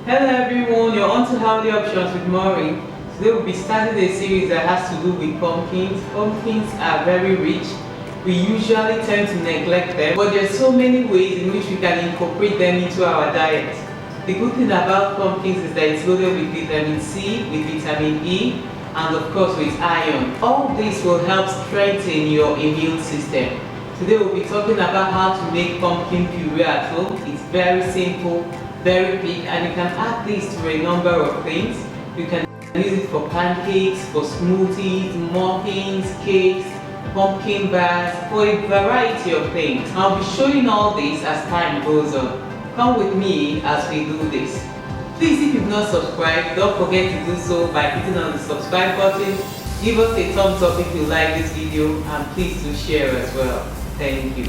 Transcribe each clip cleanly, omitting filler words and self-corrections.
Hello everyone, you're on to Healthy Options with Maureen. Today we'll be starting a series that has to do with pumpkins. Pumpkins are very rich. We usually tend to neglect them, but there's so many ways in which we can incorporate them into our diet. The good thing about pumpkins is that it's loaded with vitamin C, with vitamin E, and of course with iron. All this will help strengthen your immune system. Today we'll be talking about how to make pumpkin puree at home. It's very simple, very quick, and you can add this to a number of things. You can use it for pancakes, for smoothies, muffins, cakes, pumpkin bars, for a variety of things. I'll be showing all this as time goes on. Come with me as we do this. Please, if you've not subscribed, don't forget to do so by clicking on the subscribe button. Give us a thumbs up if you like this video, and please do share as well. Thank you.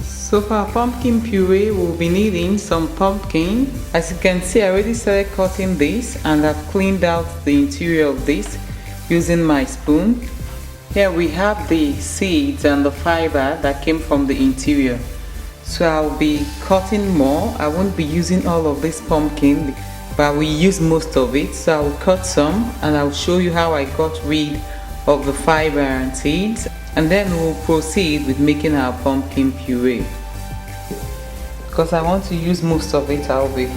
So for our pumpkin puree, we'll be needing some pumpkin. As you can see, I already started cutting this, and I've cleaned out the interior of this using my spoon. Here we have the seeds and the fiber that came from the interior. So I'll be cutting more. I won't be using all of this pumpkin, but we use most of it. So I'll cut some and I'll show you how I got rid of the fiber and seeds. And then we'll proceed with making our pumpkin puree. Because I want to use most of it, I'll be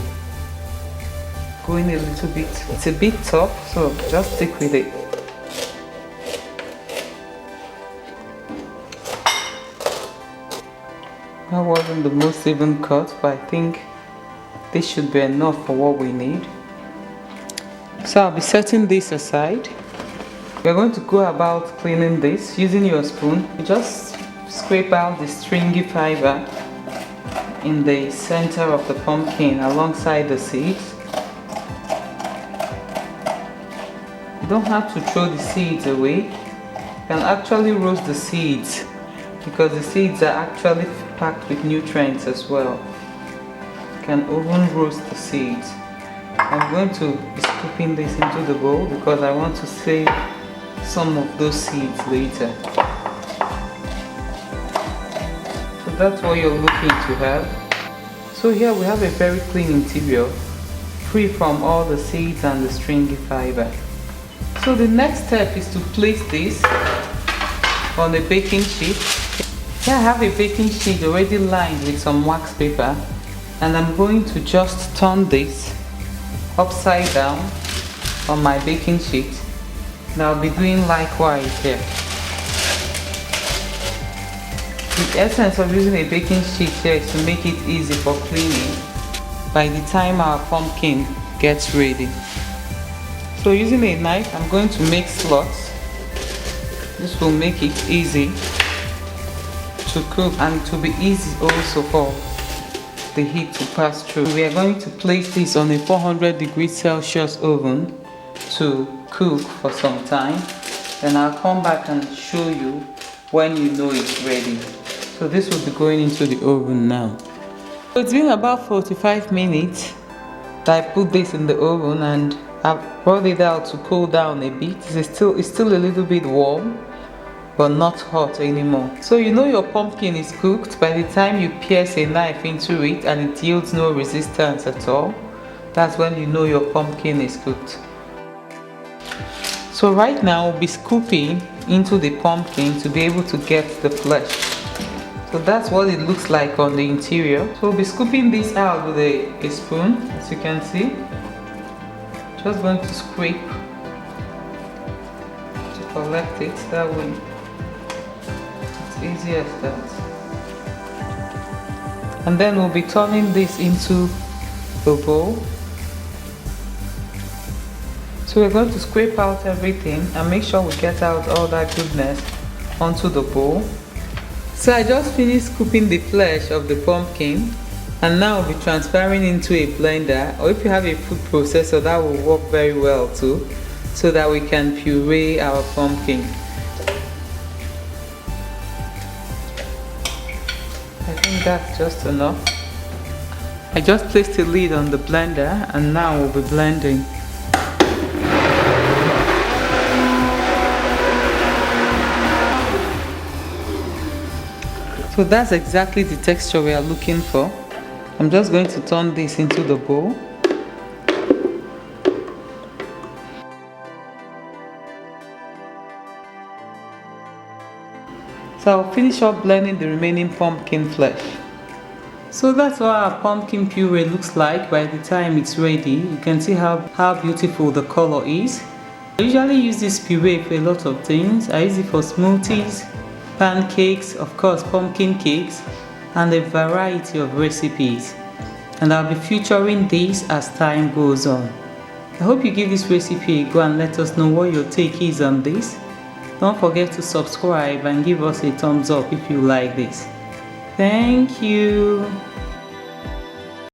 going a little bit. It's a bit tough, so just stick with it. That wasn't the most even cut, but I think this should be enough for what we need. So I'll be setting this aside. We're going to go about cleaning this using your spoon. You just scrape out the stringy fiber in the center of the pumpkin alongside the seeds. You don't have to throw the seeds away. You can actually roast the seeds because the seeds are actually packed with nutrients as well. You can even roast the seeds. I'm going to be scooping this into the bowl because I want to save some of those seeds later. So that's what you're looking to have. So here we have a very clean interior, free from all the seeds and the stringy fiber. So the next step is to place this on a baking sheet. Here I have a baking sheet already lined with some wax paper, and I'm going to just turn this upside down on my baking sheet. Now I'll be doing likewise here. The essence of using a baking sheet here is to make it easy for cleaning by the time our pumpkin gets ready. So using a knife, I'm going to make slots. This will make it easy to cook, and it will be easy also for the heat to pass through. We are going to place this on a 400 degrees Celsius oven to cook for some time. Then I'll come back and show you when you know it's ready. So this will be going into the oven now. So it's been about 45 minutes that I put this in the oven, and I've brought it out to cool down a bit. It's still a little bit warm, but not hot anymore. So you know your pumpkin is cooked by the time you pierce a knife into it and it yields no resistance at all. That's when you know your pumpkin is cooked. So right now we'll be scooping into the pumpkin to be able to get the flesh. So that's what it looks like on the interior. So we'll be scooping this out with a spoon, as you can see. Just going to scrape to collect it that way. Easy as that. And then we'll be turning this into the bowl. So we're going to scrape out everything and make sure we get out all that goodness onto the bowl. So I just finished scooping the flesh of the pumpkin, and now we'll be transferring into a blender, or if you have a food processor, that will work very well too, so that we can puree our pumpkin. I think that's just enough. I just placed a lid on the blender, and now we'll be blending. So that's exactly the texture we are looking for. I'm just going to turn this into the bowl. So I'll finish up blending the remaining pumpkin flesh. So that's what our pumpkin puree looks like by the time it's ready. You can see how beautiful the color is. I usually use this puree for a lot of things. I use it for smoothies, pancakes, of course pumpkin cakes, and a variety of recipes. And I'll be featuring this as time goes on. I hope you give this recipe a go and let us know what your take is on this. Don't forget to subscribe and give us a thumbs up if you like this. Thank you.